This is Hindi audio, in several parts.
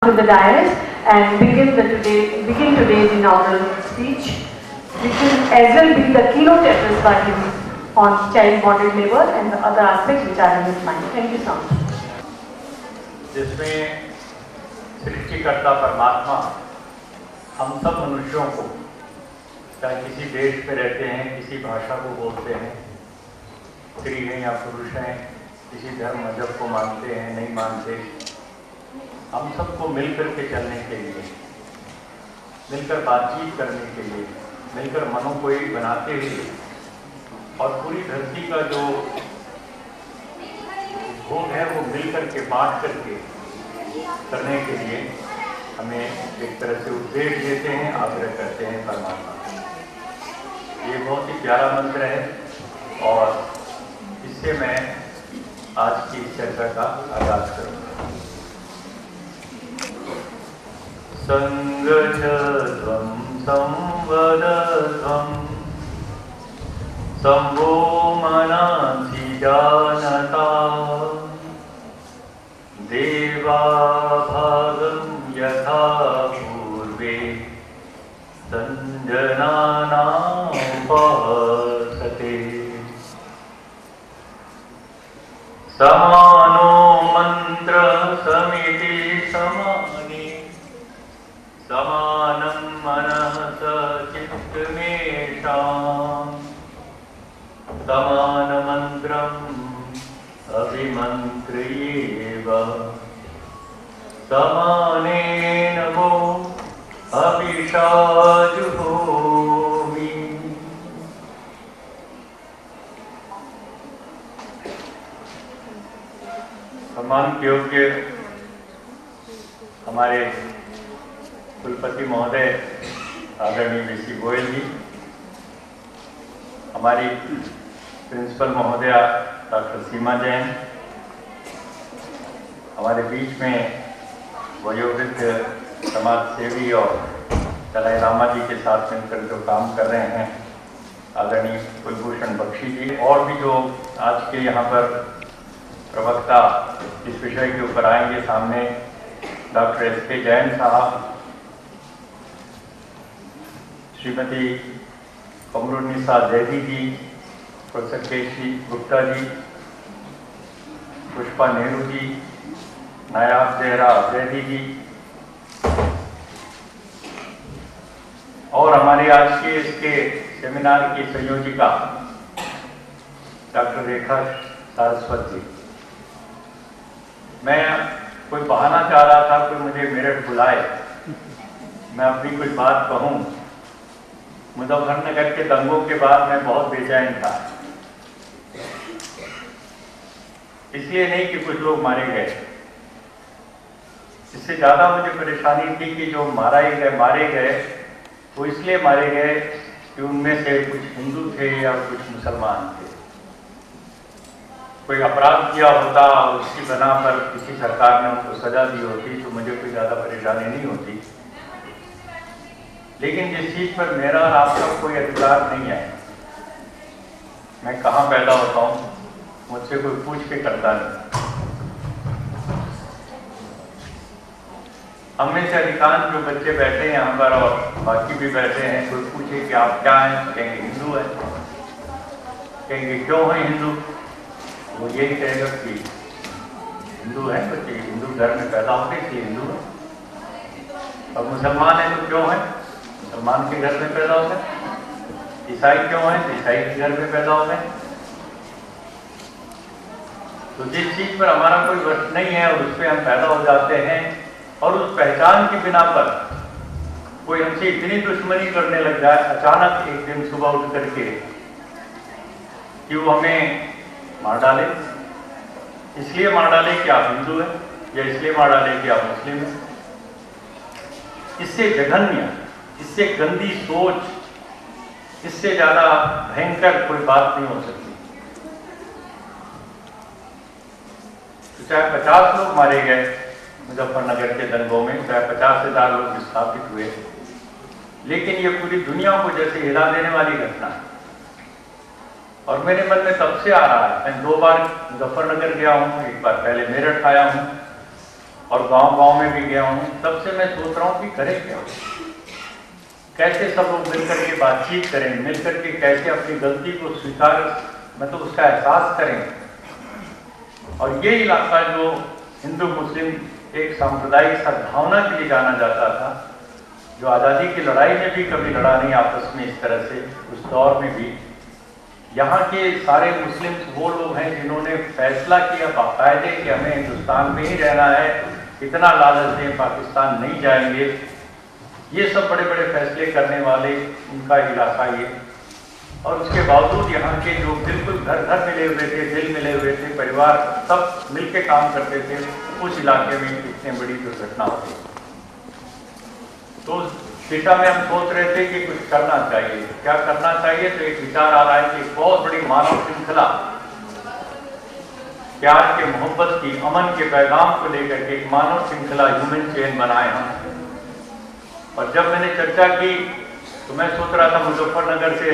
to the dais and begin today's inaugural speech, which will as well be the keynote address by him on child bonded labor and the other aspects which are in his mind. Thank you so much. जिसमें सृष्टिकर्ता परमात्मा हम सब मनुष्यों को, चाहे किसी देश में रहते हैं, किसी भाषा को बोलते हैं, स्त्री हैं या पुरुष हैं, किसी धर्म मजहब को मानते हैं नहीं मानते, हम सबको मिलकर के चलने के लिए, मिलकर बातचीत करने के लिए, मिलकर मनों को एक बनाते हुए और पूरी धरती का जो भोग है वो मिलकर के बांट करके करने के लिए हमें एक तरह से उपदेश देते हैं, आग्रह करते हैं परमात्मा। ये बहुत ही प्यारा मंत्र है और इससे मैं आज की चर्चा का आगाज करूँगा। संगच्छध्वं संवदध्वं संभो मनांसि जानता देवा भागं यथा पूर्वे संजनानां पहसते समानो मंत्र समिति समाने समानं मनः चित्तमेषां समानमन्त्रम् अभिमन्त्र्येव समानेन वो अभिषाजुहोमि। सम्मान के योग्य हमारे कुलपति महोदय आदरणीय वीसी गोयल जी, हमारी प्रिंसिपल महोदया डॉक्टर सीमा जैन, हमारे बीच में वयोवृद्ध समाज सेवी और दलाई लामा जी के साथ मिलकर जो काम कर रहे हैं आदरणीय कुलभूषण बख्शी जी, और भी जो आज के यहाँ पर प्रवक्ता इस विषय के ऊपर आएंगे सामने, डॉक्टर एस.के. जैन साहब, श्रीमती कमरुन्निसा जैदी जी, प्रोफेसर के.सी. गुप्ता जी, पुष्पा नेहरू जी, नायाब जहरा जैदी जी, और हमारे आज के इसके सेमिनार की संयोजिका डॉक्टर रेखा सारस्वत जी। मैं कोई बहाना चाह रहा था, कोई मुझे मेरठ बुलाए, मैं अपनी कुछ बात कहूँ। मुजफ्फरनगर के दंगों के बाद मैं बहुत बेचैन था, इसलिए नहीं कि कुछ लोग मारे गए, इससे ज्यादा मुझे परेशानी थी कि जो मारे गए वो इसलिए मारे गए कि उनमें से कुछ हिंदू थे या कुछ मुसलमान थे। कोई अपराध किया होता, उसकी बना पर किसी सरकार ने उनको सजा दी होती तो मुझे कोई ज्यादा परेशानी नहीं होती। लेकिन जिस चीज पर मेरा और आपका कोई अधिकार नहीं है, मैं कहाँ पैदा होता हूँ, मुझसे कोई पूछ के करता नहीं। हम में से अधिकांश जो बच्चे बैठे हैं यहाँ पर और बाकी भी बैठे हैं, कोई पूछे कि आप क्या हैं, कहेंगे हिंदू हैं। कहेंगे क्यों हैं हिंदू, वो यही कहेगा कि हिंदू है, बच्चे हिंदू धर्म में पैदा होते इसलिए हिंदू है। और मुसलमान है तो क्यों है, मुसलमान के घर में पैदा होते हैं। ईसाई क्यों है, तो ईसाई के घर में पैदा होते हैं। तो जिस चीज पर हमारा कोई वश नहीं है और उस पर हम पैदा हो जाते हैं और उस पहचान की बिना पर कोई हमसे इतनी दुश्मनी करने लग जाए अचानक एक दिन सुबह उठ करके कि वो हमें मार डाले, इसलिए मार डाले कि आप हिंदू हैं या इसलिए मार डाले कि आप मुस्लिम हैं। इससे जघन्य, इससे गंदी सोच, इससे ज्यादा भयंकर कोई बात नहीं हो सकती। तो चाहे 50 लोग मारे गए मुजफ्फरनगर के दंगों में, चाहे 50 से ज्यादा लोग विस्थापित हुए, लेकिन ये पूरी दुनिया को जैसे हिला देने वाली घटना है। और मेरे मन में तब से आ रहा है, मैं 2 बार मुजफ्फरनगर गया हूँ, एक बार पहले मेरठ आया हूँ, और गांव-गांव में भी गया हूँ, तब से मैं सोच रहा हूँ कि करें क्या, कैसे सब लोग मिलकर के बातचीत करें, मिलकर के कैसे अपनी गलती को स्वीकार मतलब उसका एहसास करें। और ये इलाका जो हिंदू मुस्लिम एक सांप्रदायिक सद्भावना के लिए जाना जाता था, जो आज़ादी की लड़ाई में भी कभी लड़ा नहीं आपस में इस तरह से, उस दौर में भी यहाँ के सारे मुस्लिम वो लोग हैं जिन्होंने फैसला किया बाकायदे कि हमें हिंदुस्तान में ही रहना है, इतना लालच दें, पाकिस्तान नहीं जाएंगे। ये सब बड़े बड़े फैसले करने वाले उनका इलाका ये। और उसके बावजूद यहाँ के जो बिल्कुल घर घर मिले हुए थे, दिल मिले हुए थे, परिवार सब मिलके काम करते थे, उस इलाके में इतनी बड़ी दुर्घटना हो गई। तो उस दिशा में हम सोच रहे थे कि कुछ करना चाहिए। क्या करना चाहिए? तो एक विचार आ रहा है कि एक बहुत बड़ी मानव श्रृंखला, प्यार के, मोहब्बत की, अमन के पैगाम को लेकर के एक मानव श्रृंखला, ह्यूमन चेन बनाए हम। और जब मैंने चर्चा की तो मैं सोच रहा था मुजफ्फरनगर से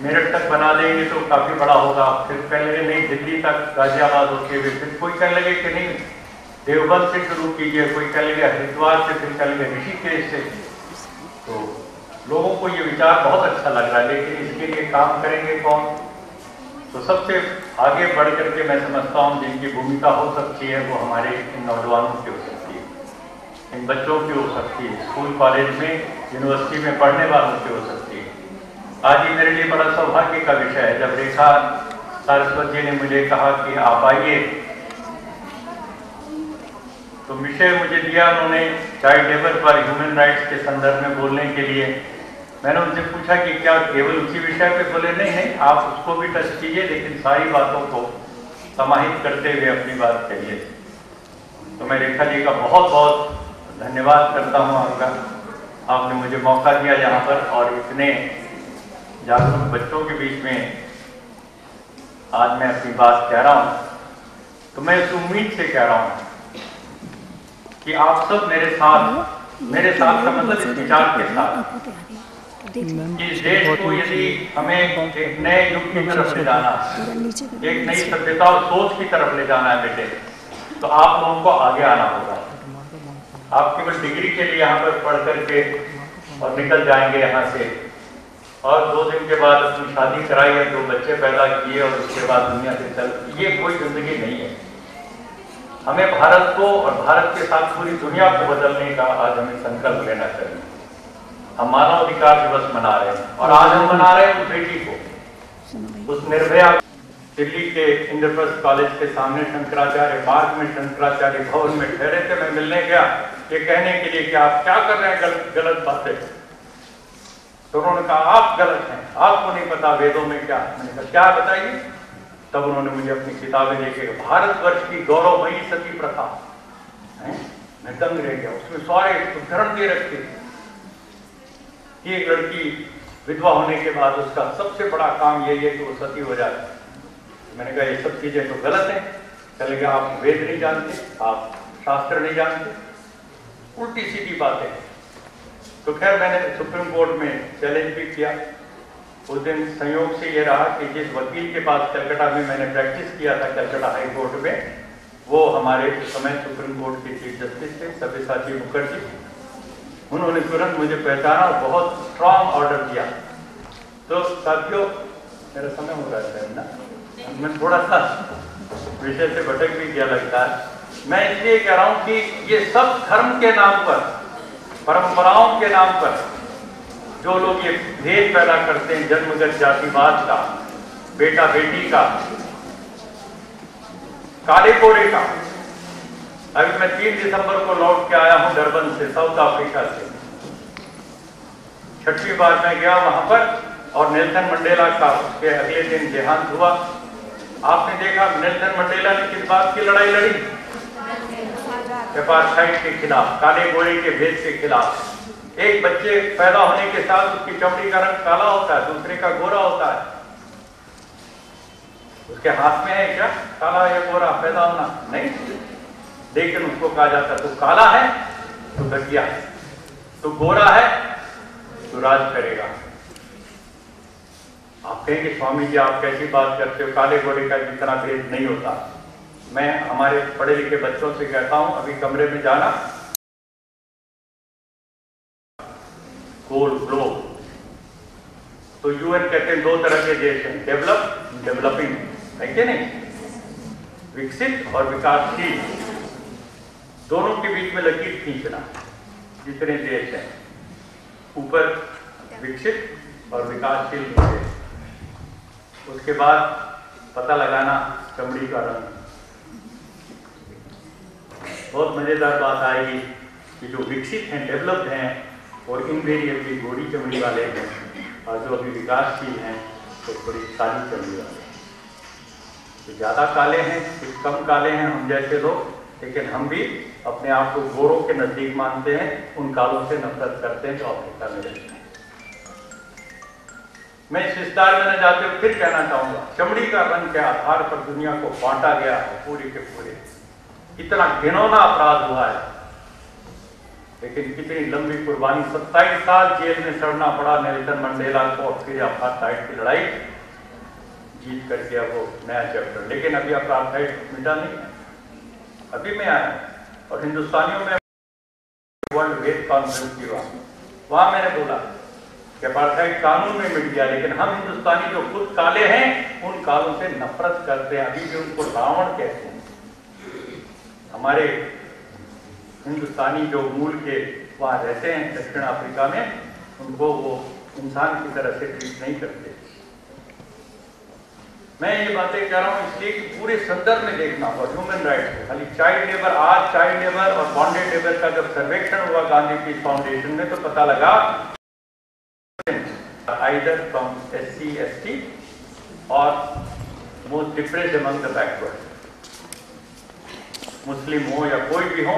मेरठ तक बना देंगे तो काफी बड़ा होगा, फिर कहने लगे नहीं दिल्ली तक, गाजियाबाद होते हुए, फिर कोई कहने लगे कि नहीं देवबंद से शुरू कीजिए, कोई कहने लगे हरिद्वार से, फिर कहने लगे ऋषिकेश से। तो लोगों को ये विचार बहुत अच्छा लग रहा है, लेकिन इसके लिए काम करेंगे कौन? तो सबसे आगे बढ़ करके मैं समझता हूँ जिनकी भूमिका हो सकती है वो हमारे इन नौजवानों की हो सकती है, इन बच्चों की हो सकती है, स्कूल कॉलेज में यूनिवर्सिटी में पढ़ने वालों की हो सकती है। आज ही मेरे लिए बड़ा सौभाग्य का विषय है जब रेखा सारस्वत जी ने मुझे कहा कि आप आइए, तो विषय मुझे दिया उन्होंने चाइल्ड लेबर पर ह्यूमन राइट्स के संदर्भ में बोलने के लिए। मैंने उनसे पूछा कि क्या केवल उसी विषय पे बोले? नहीं, आप उसको भी टच कीजिए, लेकिन सारी बातों को समाहित करते हुए अपनी बात कहिए। तो मैं रेखा जी का बहुत बहुत धन्यवाद करता हूँ आपका, आपने मुझे मौका दिया यहाँ पर, और इतने जागरूक बच्चों के बीच में आज मैं अपनी बात कह रहा हूँ। तो मैं इस उम्मीद से कह रहा हूँ कि आप सब मेरे साथ का मतलब इस विचार के साथ कि इस देश को यदि हमें एक नए युग की तरफ ले जाना है, एक नई सभ्यता और सोच की तरफ ले जाना है बेटे, तो आप लोगों को आगे आना होगा। आप केवल डिग्री के लिए यहाँ पर पढ़ करके और निकल जाएंगे यहाँ से, और 2 दिन के बाद अपनी शादी कराई है, 2 बच्चे पैदा किए और उसके बाद दुनिया से चल, ये कोई जिंदगी नहीं है। हमें भारत को और भारत के साथ पूरी दुनिया को बदलने का आज हमें संकल्प लेना चाहिए। हम मानव अधिकार दिवस मना रहे हैं, और आज हम मना रहे हैं उस बेटी को, उस निर्भया। दिल्ली के इंद्रप्रस्थ कॉलेज के सामने शंकराचार्य मार्ग में शंकराचार्य भवन में ठहरे थे, मैं मिलने गया ये कहने के लिए कि आप क्या कर रहे हैं, गलत बातें। तो उन्होंने कहा आप गलत हैं, आपको नहीं पता वेदों में क्या। मैंने कहा क्या बताइए? तब उन्होंने मुझे अपनी किताबें लेके, भारतवर्ष की गौरवमयी सती प्रथा है, मैं दंग रह गया। उसमें सारे उदाहरण दे रखे कि एक लड़की विधवा होने के बाद उसका सबसे बड़ा काम यही है कि वो सती हो जाए। मैंने कहा ये सब चीजें तो गलत हैं। चले गया आप वेद नहीं जानते, आप शास्त्र नहीं जानते, उल्टी सीधी बातें। तो खैर मैंने सुप्रीम कोर्ट में चैलेंज भी किया। उस दिन संयोग से ये रहा कि जिस वकील के पास कलकत्ता में मैंने प्रैक्टिस किया था, कलकत्ता हाई कोर्ट में, वो हमारे उस समय सुप्रीम कोर्ट के चीफ जस्टिस थे, सब्यसाची मुखर्जी। उन्होंने तुरंत मुझे पहचाना और बहुत स्ट्रांग ऑर्डर दिया। तो साथियों मेरा समय हो रहा है ना, मैं थोड़ा सा विषय से भटक भी किया लगता है। मैं इसलिए कह रहा हूं कि ये सब धर्म के नाम पर, परंपराओं के नाम पर जो लोग ये भेद पैदा करते हैं, जन्मगत जातिवाद का, बेटा बेटी का, काले गोरे का। अभी मैं 3 दिसंबर को लौट के आया हूं डरबन से, साउथ अफ्रीका से। 6वीं बार मैं गया वहां पर, और नेल्सन मंडेला का उसके अगले दिन देहांत हुआ। आपने देखा नेल्सन मंडेला ने किस बात की लड़ाई लड़ी? एपार्थाइड के खिलाफ, काले गोरे के भेद के खिलाफ। एक बच्चे पैदा होने के साथ उसकी चमड़ी का रंग काला होता है, दूसरे का गोरा होता है। उसके हाथ में है क्या काला या गोरा पैदा होना? नहीं, लेकिन उसको कहा जाता है तो काला है तो घटिया है, तो गोरा है तो राज करेगा। आप कहेंगे स्वामी जी आप कैसी बात करते हो, काले गोरे का जितना भेद नहीं होता। मैं हमारे पढ़े लिखे बच्चों से कहता हूं, अभी कमरे में जाना, गोल ग्लोब। तो यूएन कहते हैं 2 तरह के देश हैं, डेवलप, डेवलपिंग, है कि नहीं? विकसित और विकासशील, दोनों के बीच में लकीर खींचना। जितने देश हैं ऊपर विकसित और विकासशील देश, उसके बाद पता लगाना चमड़ी का रंग। बहुत मजेदार बात आएगी कि जो विकसित हैं, डेवलप्ड हैं, और इनवेरिएबली गोरी चमड़ी वाले हैं, और जो अभी विकासशील हैं तो थोड़ी काली चमड़ी वाले हैं। तो ज़्यादा काले हैं, कुछ कम काले हैं हम जैसे लोग, लेकिन हम भी अपने आप को गोरों के नजदीक मानते हैं, उन कालों से नफरत करते हैं जो अफ्रीका में रहते हैं। मैं इस विस्तार में न जाते हुए फिर कहना चाहूंगा, चमड़ी का रंग के आधार पर दुनिया को बांटा गया है पूरे के पूरे। इतना घिनौना अपराध हुआ है, लेकिन कितनी लंबी कुर्बानी, 27 साल जेल में सड़ना पड़ा नेल्सन मंडेला को, और फिर अपार्थाइड की लड़ाई जीत करके अब वो नया चैप्टर। लेकिन अभी अपार्थाइड मिटा नहीं है, अभी मैं आया और हिंदुस्तानियों में वर्ल्ड वेद कॉन्फ्रेंस की वहां मैंने बोला कि अपार्थाइड कानून में मिट गया, लेकिन हम हिंदुस्तानी जो खुद काले हैं उन कालों से नफरत करते हैं, अभी भी उनको रावण कहते हैं। हमारे हिंदुस्तानी जो मूल के वहां रहते हैं दक्षिण अफ्रीका में, उनको वो इंसान की तरह से ट्रीट नहीं करते। मैं ये बातें कह रहा हूँ इसलिए कि पूरे संदर्भ में देखना होगा ह्यूमन राइट्स को। खाली चाइल्ड लेबर, आज चाइल्ड लेबर और बॉन्डेड लेबर का जब सर्वेक्षण हुआ गांधी पीस फाउंडेशन में, तो पता लगा आइदर फ्रॉम SC ST और most depressed among the backward, मुस्लिम हो या कोई भी हो,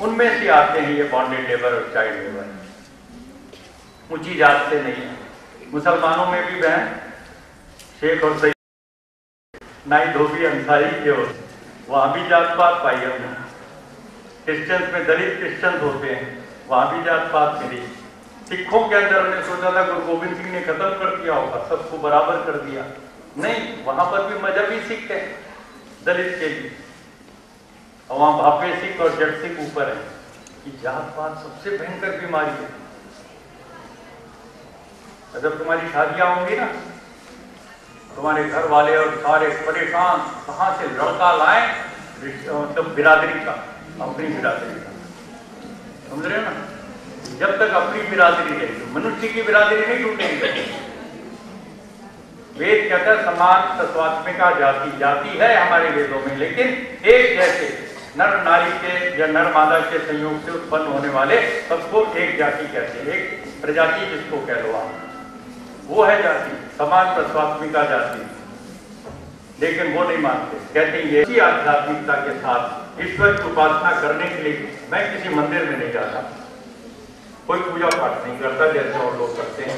उनमें से आते हैं ये बॉन्डेड लेबर और चाइल्ड लेबर। ऊंची जात से नहीं है। मुसलमानों में भी बहन शेख और नाई धोबी अंसारी के होते, वहां भी जात पात पाई हमने। क्रिश्चियंस में दलित क्रिश्चियंस होते हैं, वहां भी जात पात मिली। सिखों के अंदर हमने सोचा था गुरु गोविंद सिंह ने खत्म कर दिया होगा, सबको बराबर कर दिया, नहीं, वहां पर भी मजहबी सिख है दलित के लिए, और वहां भापे सिख और जट सिख ऊपर है। कि जात पात सबसे भयंकर बीमारी है। जब तुम्हारी शादियां होंगी ना, तुम्हारे घर वाले और सारे परेशान, कहां से लड़का लाए, मतलब बिरादरी का, अपनी बिरादरी का, समझ रहे हो ना? जब तक अपनी बिरादरी रहेगी, मनुष्य की बिरादरी नहीं टूटेगी। वेद कहता है समान तत्वात्मिका जाति, जाति है हमारे वेदों में, लेकिन एक जैसे नर नारी के या नर मादा के संयोग से उत्पन्न होने वाले सबको एक जाति कहते हैं, एक प्रजाति जिसको कह लो आप, वो है जाति, समान तत्वात्मिका जाति। लेकिन वो नहीं मानते, कहते हैं ये आध्यात्मिकता के साथ ईश्वर की उपासना करने के लिए मैं किसी मंदिर में नहीं जाता, कोई पूजा पाठ नहीं करता जैसे और लोग करते हैं।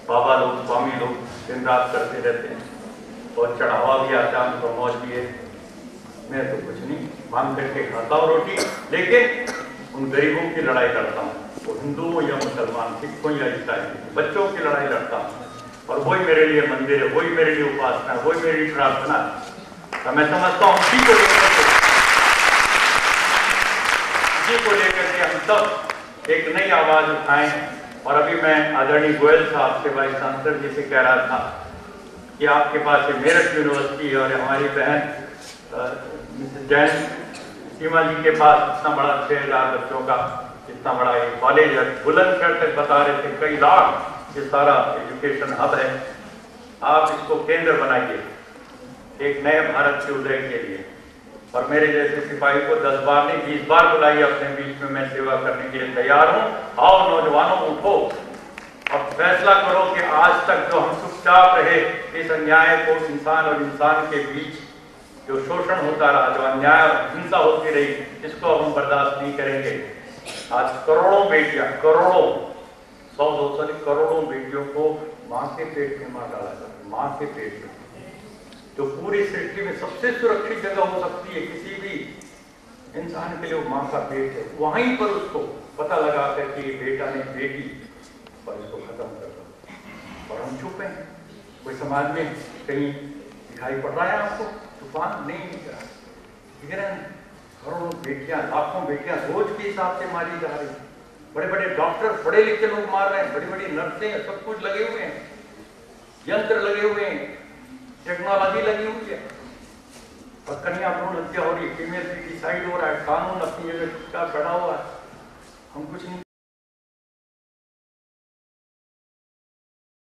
बाबा लोग, स्वामी लोग दिन रात करते रहते हैं, और चढ़ावा भी आता है उनको, मौज भी है। मैं तो कुछ नहीं, भांग करके खाता हूँ रोटी, लेकिन उन गरीबों की लड़ाई लड़ता हूँ, वो हिंदू हो या मुसलमान, सिख हो या ईसाई, बच्चों की लड़ाई लड़ता हूँ, और वही मेरे लिए मंदिर है, वही मेरे लिए उपासना है, वही मेरी प्रार्थना है। तो मैं समझता हूँ इसी को लेकर के हम सब एक नई आवाज उठाएं। और अभी मैं आदरणीय गोयल साहब से, वाइस चांसलर जी से कह रहा था कि आपके पास मेरठ यूनिवर्सिटी और हमारी बहन मिसेस जैन सीमा जी के पास इतना बड़ा 6000 बच्चों का इतना बड़ा एक कॉलेज है, बुलंदशहर तक बता रहे थे कई लाख, ये सारा एजुकेशन हब है। आप इसको केंद्र बनाइए एक नए भारत के उदय के लिए, और मेरे जैसे सिपाही को 10 बार नहीं 20 बार बुलाइए अपने बीच में, मैं सेवा करने के लिए तैयार हूँ। आओ नौजवानों, उठो और फैसला करो कि आज तक जो हम चुपचाप रहे, इस अन्याय को, इंसान और इंसान के बीच जो शोषण होता रहा, जो अन्याय और हिंसा होती रही, इसको हम बर्दाश्त नहीं करेंगे। आज करोड़ों बेटियां, करोड़ों, 100-200 करोड़ों बेटियों को माँ के पेट में मार डाला जाता है, माँ के पेट में, जो पूरी सृष्टि में सबसे सुरक्षित जगह हो सकती है किसी भी इंसान के लिए, वो माँ का पेट है। वहीं पर उसको पता लगा कर कि बेटा ने बेटी, और इसको खत्म कर दो, और हम चुप हैं। कोई समाज में कहीं दिखाई पड़ रहा है आपको? तूफान नहीं दिख रहा। ठीक है ना, करोड़ों बेटियां, लाखों बेटियां रोज के हिसाब से मारी जा रही, बड़े बड़े डॉक्टर, पढ़े लिखे लोग मार रहे हैं, बड़ी बड़ी नर्सें, सब कुछ लगे हुए हैं, यंत्र लगे हुए हैं, टेक्नोलॉजी लगी हुई है, और कन्या भ्रूण हत्या हो रही है, फीमेल डिसाइड हो रहा है, कानून अपनी जगह चुपचाप बैठा हुआ है, हम कुछ नहीं